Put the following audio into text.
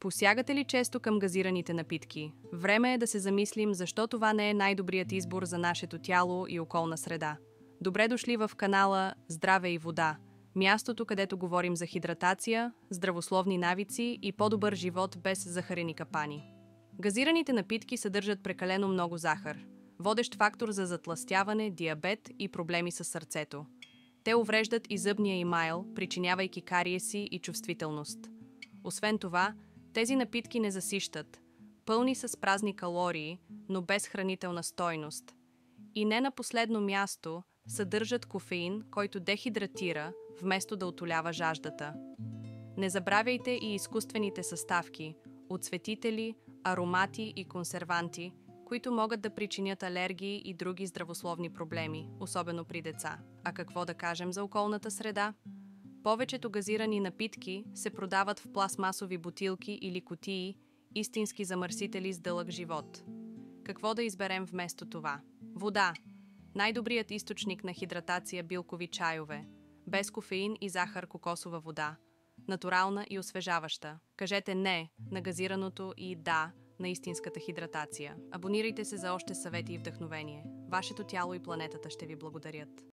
Посягате ли често към газираните напитки? Време е да се замислим защо това не е най-добрият избор за нашето тяло и околна среда. Добре дошли в канала Здраве и вода, мястото, където говорим за хидратация, здравословни навици и по-добър живот без захарени капани. Газираните напитки съдържат прекалено много захар, водещ фактор за затлъстяване, диабет и проблеми с сърцето. Те увреждат и зъбния емайл, причинявайки кариеси и чувствителност. Освен това, тези напитки не засищат, пълни с празни калории, но без хранителна стойност. И не на последно място съдържат кофеин, който дехидратира, вместо да утолява жаждата. Не забравяйте и изкуствените съставки, оцветители, аромати и консерванти, които могат да причинят алергии и други здравословни проблеми, особено при деца. А какво да кажем за околната среда? Повечето газирани напитки се продават в пластмасови бутилки или кутии, истински замърсители с дълъг живот. Какво да изберем вместо това? Вода. Най-добрият източник на хидратация билкови чайове. Без кофеин и захар кокосова вода. Натурална и освежаваща. Кажете не на газираното и да на истинската хидратация. Абонирайте се за още съвети и вдъхновение. Вашето тяло и планетата ще ви благодарят.